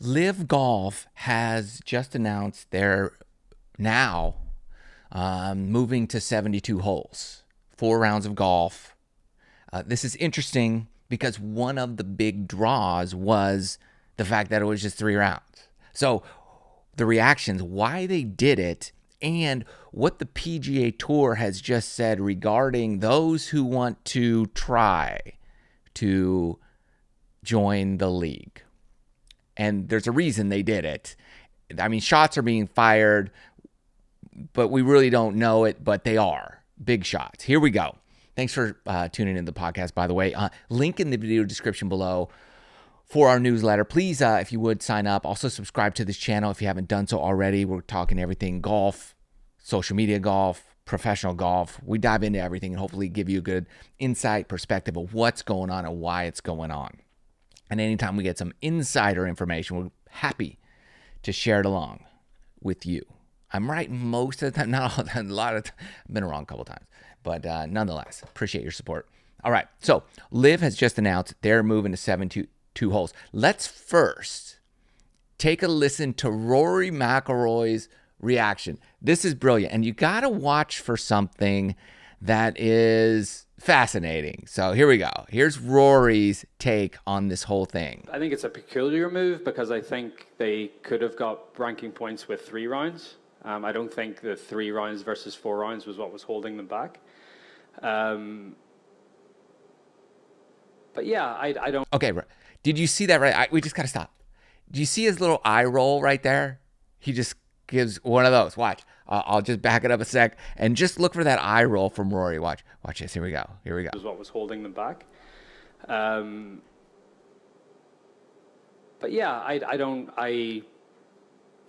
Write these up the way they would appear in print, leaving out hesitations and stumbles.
LIV Golf has just announced they're now moving to 72 holes, 4 rounds of golf. This is interesting because one of the big draws was the fact that it was just 3 rounds. So the reactions, why they did it, and what the PGA Tour has just said regarding those who want to try to join the league. And there's a reason they did it. I mean, shots are being fired, but we really don't know it, but they are big shots. Here we go. Thanks for tuning in to the podcast, by the way. Link in the video description below for our newsletter. Please, if you would, sign up. Also, subscribe to this channel if you haven't done so already. We're talking everything golf, social media golf, professional golf. We dive into everything and hopefully give you a good insight, perspective of what's going on and why it's going on. And anytime we get some insider information, we're happy to share it along with you. I'm right most of the time, not all the time, a lot of time. I've been wrong a couple times, but nonetheless, appreciate your support. All right, so LIV has just announced they're moving to 72 holes. Let's first take a listen to Rory McIlroy's reaction. This is brilliant, and you got to watch for something that is fascinating. So here we go. Here's Rory's take on this whole thing. I think it's a peculiar move because I think they could have got ranking points with 3 rounds. I don't think the 3 rounds versus 4 rounds was what was holding them back. But yeah, I don't. Okay, did you see that right? We just got to stop. Do you see his little eye roll right there? He just gives one of those. Watch. I'll just back it up a sec and just look for that eye roll from Rory. Watch this. Here we go. Was what was holding them back. But yeah,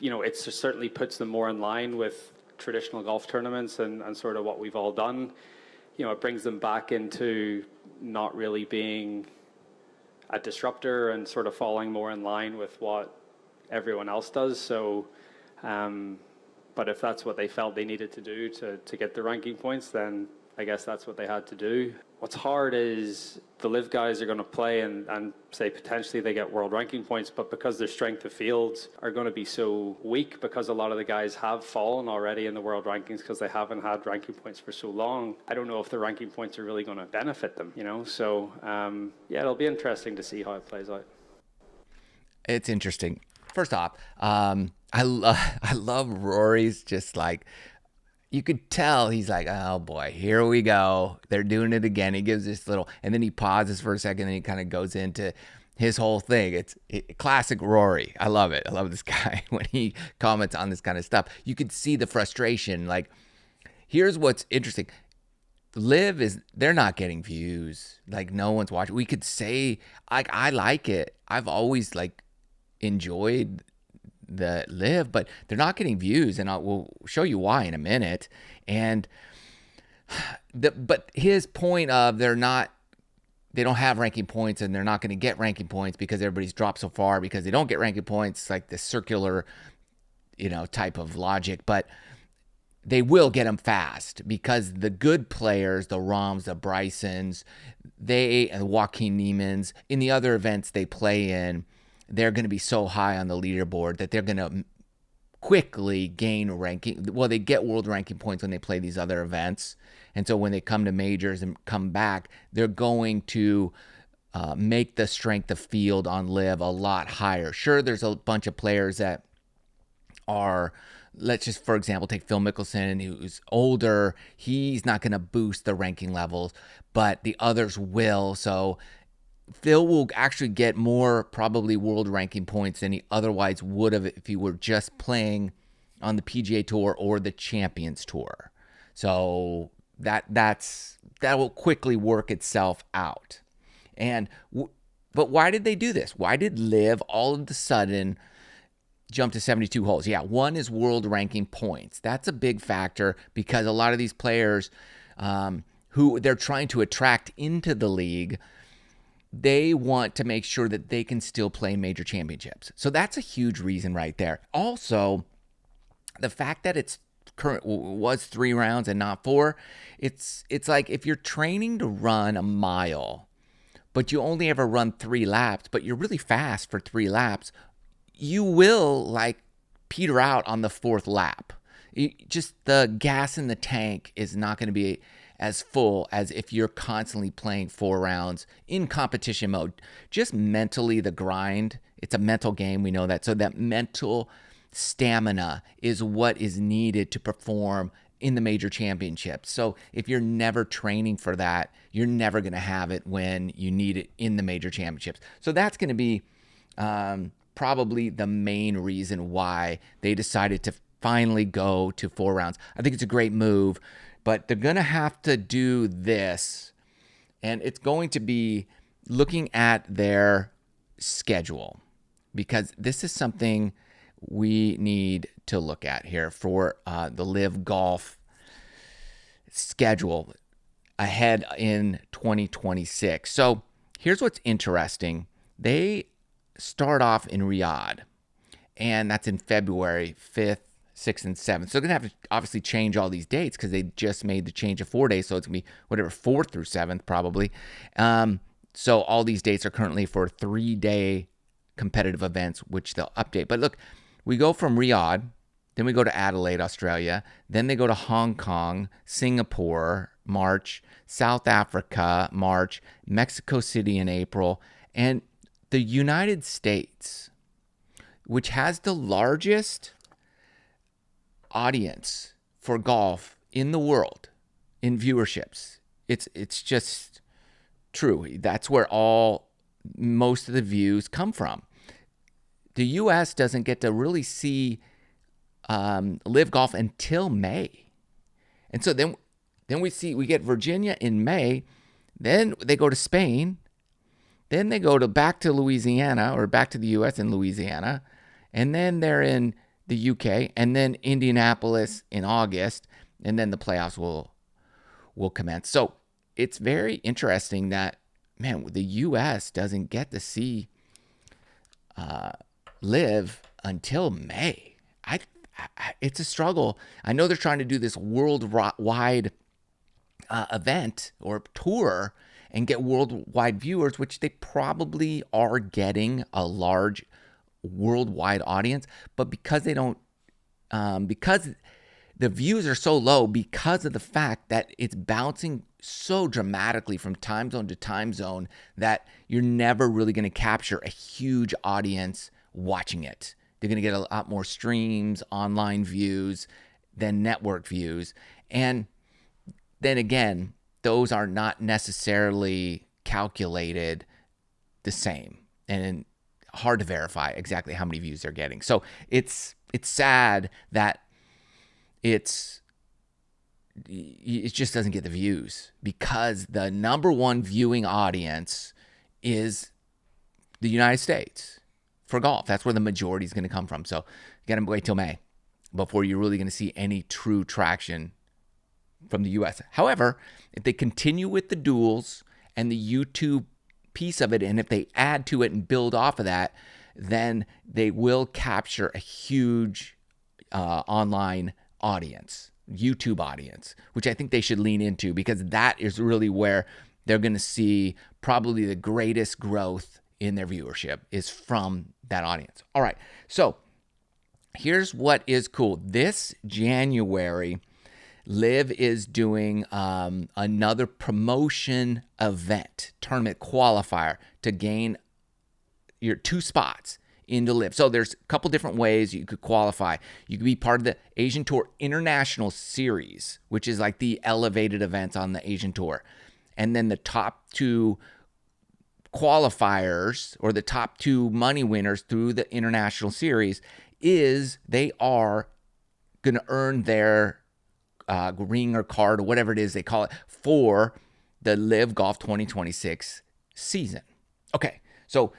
it certainly puts them more in line with traditional golf tournaments and sort of what we've all done. It brings them back into not really being a disruptor and sort of falling more in line with what everyone else does. So, but if that's what they felt they needed to do to get the ranking points, then I guess that's what they had to do. What's hard is the LIV guys are going to play and say potentially they get world ranking points, but because their strength of fields are going to be so weak because a lot of the guys have fallen already in the world rankings because they haven't had ranking points for so long. I don't know if the ranking points are really going to benefit them, So, yeah, it'll be interesting to see how it plays out. It's interesting. First off, I love Rory's just like, you could tell he's like, oh boy, here we go. They're doing it again. He gives this little, and then he pauses for a second, and then he kind of goes into his whole thing. It's classic Rory. I love it. I love this guy when he comments on this kind of stuff. You could see the frustration. Like, here's what's interesting. LIV they're not getting views. Like, no one's watching. We could say, like, I like it. I've always enjoyed the LIV, but they're not getting views, and we'll show you why in a minute. And but his point of they don't have ranking points and they're not going to get ranking points because everybody's dropped so far because they don't get ranking points, like the circular type of logic, but they will get them fast because the good players, the Rahms, the Brysons, and Joaquin Niemans, in the other events they play in, they're going to be so high on the leaderboard that they're going to quickly gain ranking. Well, they get world ranking points when they play these other events. And so when they come to majors and come back, they're going to make the strength of field on LIV a lot higher. Sure, there's a bunch of players that are, let's just, for example, take Phil Mickelson, who's older. He's not going to boost the ranking levels, but the others will. So Phil will actually get more probably world ranking points than he otherwise would have if he were just playing on the PGA Tour or the Champions Tour. So that will quickly work itself out. But why did they do this? Why did LIV all of a sudden jump to 72 holes? Yeah, one is world ranking points. That's a big factor because a lot of these players who they're trying to attract into the league, they want to make sure that they can still play major championships. So that's a huge reason right there. Also, the fact that it's was 3 rounds and not 4, it's like if you're training to run a mile, but you only ever run 3 laps, but you're really fast for 3 laps, you will like peter out on the fourth lap. Just the gas in the tank is not going to be as full as if you're constantly playing 4 rounds in competition mode. Just mentally, the grind, it's a mental game. We know that. So that mental stamina is what is needed to perform in the major championships. So if you're never training for that, you're never going to have it when you need it in the major championships. So that's going to be probably the main reason why they decided to finally go to 4 rounds. I think it's a great move, but they're going to have to do this, and it's going to be looking at their schedule, because this is something we need to look at here for the LIV Golf schedule ahead in 2026. So here's what's interesting. They start off in Riyadh, and that's in February 5th, 6th, and 7th. So they're going to have to obviously change all these dates because they just made the change of 4 days. So it's going to be whatever, 4th through 7th probably. So all these dates are currently for 3-day competitive events, which they'll update. But look, we go from Riyadh, then we go to Adelaide, Australia, then they go to Hong Kong, Singapore, March, South Africa, March, Mexico City in April, and the United States, which has the largest audience for golf in the world in viewerships. It's just true. That's where most of the views come from. The U.S. doesn't get to really see LIV Golf until May, and so then we get Virginia in May, then they go to Spain, then they go back to Louisiana, or back to the U.S. in Louisiana, and then they're in the U.K., and then Indianapolis in August, and then the playoffs will commence. So it's very interesting that, man, the U.S. doesn't get to see LIV until May. It's a struggle. I know they're trying to do this worldwide event or tour and get worldwide viewers, which they probably are getting a large worldwide audience, but because they don't, because the views are so low, because of the fact that it's bouncing so dramatically from time zone to time zone, that you're never really going to capture a huge audience watching it. They're going to get a lot more streams, online views than network views. And then again, those are not necessarily calculated the same, and hard to verify exactly how many views they're getting. So it's sad that it just doesn't get the views, because the number one viewing audience is the United States for golf. That's where the majority is going to come from. So you got to wait till May before you're really going to see any true traction from the U.S. However, if they continue with the duels and the YouTube piece of it, and if they add to it and build off of that, then they will capture a huge online audience, YouTube audience, which I think they should lean into, because that is really where they're going to see probably the greatest growth in their viewership, is from that audience. All right, so here's what is cool. This January, LIV is doing another promotion event, tournament qualifier, to gain your 2 spots into LIV. So there's a couple different ways you could qualify. You could be part of the Asian Tour International Series, which is like the elevated events on the Asian Tour. And then the top 2 qualifiers, or the top 2 money winners through the International Series, they are going to earn their ring or card, or whatever it is they call it, for the LIV Golf 2026 season. Okay, so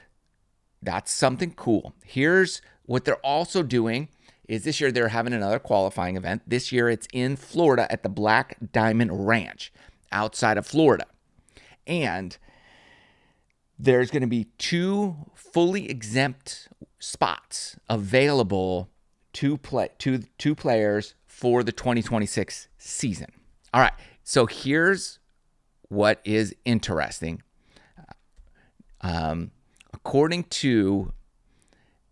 that's something cool. Here's what they're also doing is this year they're having another qualifying event. This year it's in Florida at the Black Diamond Ranch outside of Florida. And there's going to be 2 fully exempt spots available to two players for the 2026 season. All right, so here's what is interesting. According to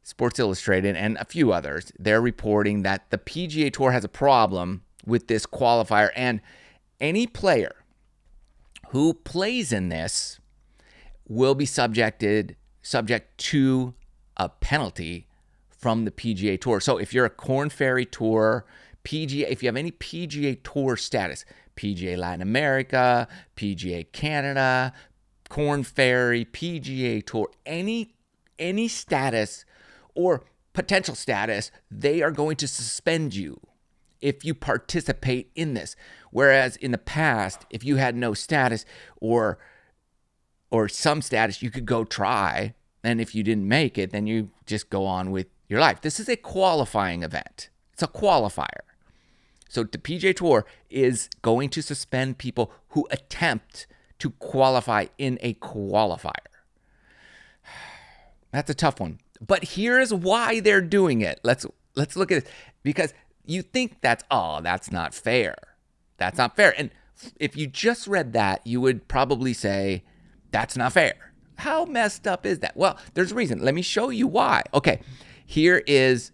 Sports Illustrated and a few others, they're reporting that the PGA Tour has a problem with this qualifier, and any player who plays in this will be subject to a penalty from the PGA Tour. So if you're a Korn Ferry Tour, PGA, if you have any PGA Tour status, PGA Latin America, PGA Canada, Korn Ferry, PGA Tour, any status or potential status, they are going to suspend you if you participate in this. Whereas in the past, if you had no status or some status, you could go try. And if you didn't make it, then you just go on with your life. This is a qualifying event. It's a qualifier. So the PGA Tour is going to suspend people who attempt to qualify in a qualifier. That's a tough one. But here's why they're doing it. Let's look at it. Because you think that's not fair. That's not fair. And if you just read that, you would probably say, that's not fair. How messed up is that? Well, there's a reason. Let me show you why. Okay, here is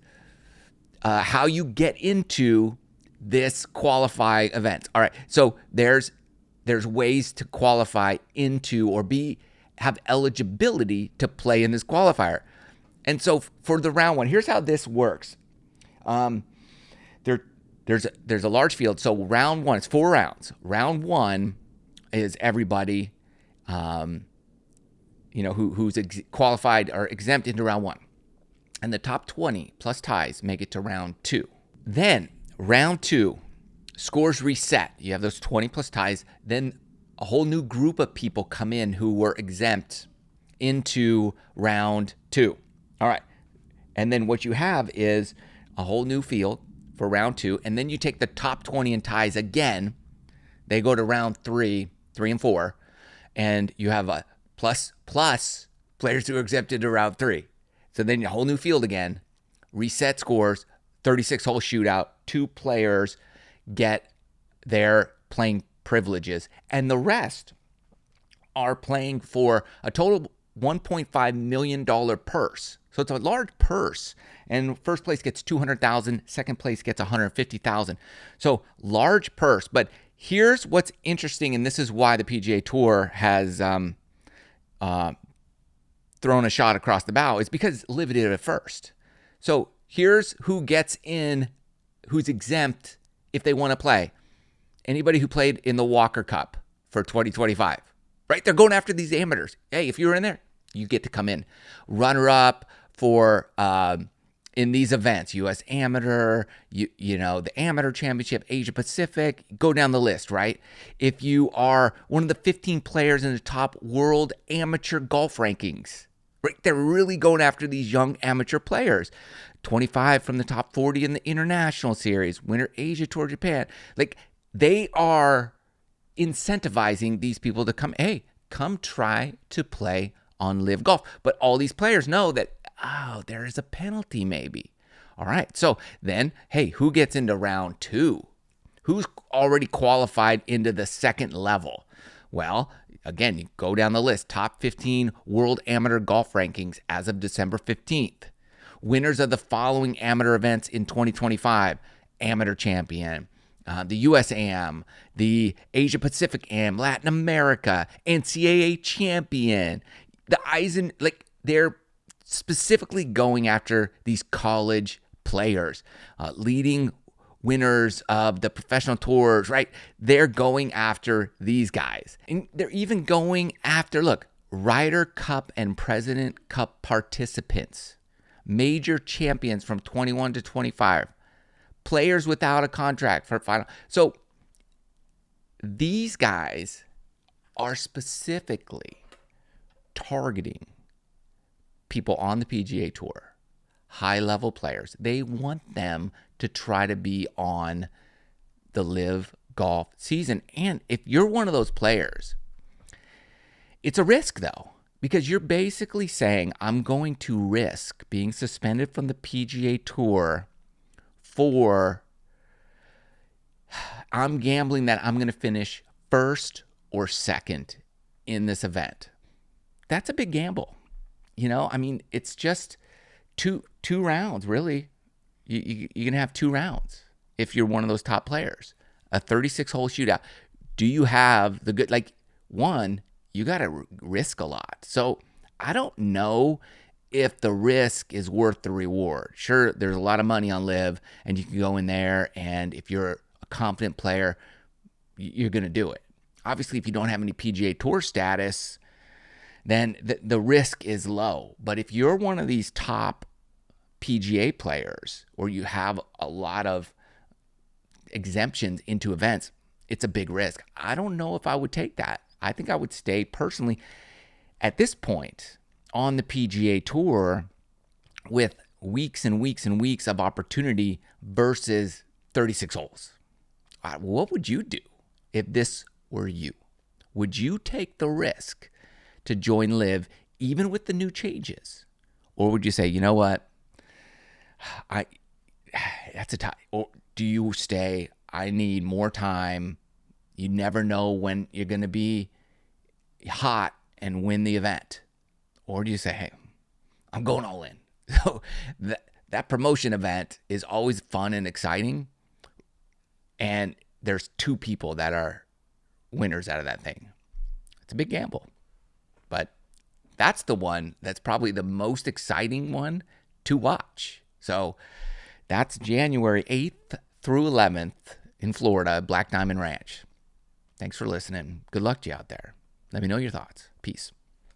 how you get into this qualifying event. All right, so there's ways to qualify into or have eligibility to play in this qualifier. And so for the round one, here's how this works. There's a large field. So round one, it's 4 rounds. Round one is everybody, who's qualified or exempt into round one. And the top 20 plus ties make it to round 2. Then round 2, scores reset. You have those 20 plus ties. Then a whole new group of people come in who were exempt into round 2. All right. And then what you have is a whole new field for round 2. And then you take the top 20 in ties again. They go to round 3 and 4. And you have a plus players who are exempted to round 3. So then a whole new field again, reset scores, 36-hole shootout, 2 players get their playing privileges, and the rest are playing for a total $1.5 million purse. So it's a large purse, and first place gets $200,000, second place gets $150,000. So large purse, but here's what's interesting, and this is why the PGA Tour has thrown a shot across the bow, is because LIV did it first. So here's who gets in, who's exempt if they want to play. Anybody who played in the Walker Cup for 2025, right? They're going after these amateurs. Hey, if you're in there, you get to come in. Runner-up for in these events, U.S. Amateur, the Amateur Championship, Asia Pacific, go down the list, right? If you are one of the 15 players in the top world amateur golf rankings, right? They're really going after these young amateur players. 25 from the top 40 in the International Series, winner Asia Tour Japan. Like, they are incentivizing these people to come try to play on LIV Golf. But all these players know that, there is a penalty maybe. All right, so then, who gets into round 2? Who's already qualified into the second level? Well, again, you go down the list. Top 15 World Amateur Golf Rankings as of December 15th. Winners of the following amateur events in 2025. Amateur Champion, the US Am, the Asia Pacific Am, Latin America, NCAA Champion. They're specifically going after these college players, leading winners of the professional tours, right? They're going after these guys. And they're even going after, Ryder Cup and President Cup participants, major champions from 21 to 25, players without a contract for final. So these guys are specifically targeting people on the PGA Tour, high-level players. They want them to try to be on the LIV Golf season. And if you're one of those players, it's a risk, though, because you're basically saying, I'm going to risk being suspended from the PGA Tour I'm gambling that I'm going to finish first or second in this event. That's a big gamble. It's just two rounds, really. You're going to have 2 rounds if you're one of those top players. A 36-hole shootout. Do you have the good, like, one, you got to risk a lot. So I don't know if the risk is worth the reward. Sure, there's a lot of money on LIV, and you can go in there, and if you're a confident player, you're going to do it. Obviously, if you don't have any PGA Tour status, then the risk is low. But if you're one of these top PGA players, or you have a lot of exemptions into events, it's a big risk. I don't know if I would take that. I think I would stay personally at this point on the PGA Tour with weeks and weeks and weeks of opportunity versus 36 holes. What would you do if this were you? Would you take the risk to join LIV even with the new changes? Or would you say, you know what? That's a tie. Or do you stay? I need more time. You never know when you're going to be hot and win the event. Or do you say, hey, I'm going all in? So that promotion event is always fun and exciting. And there's 2 people that are winners out of that thing. It's a big gamble. But that's the one that's probably the most exciting one to watch. So that's January 8th through 11th in Florida, Black Diamond Ranch. Thanks for listening. Good luck to you out there. Let me know your thoughts. Peace.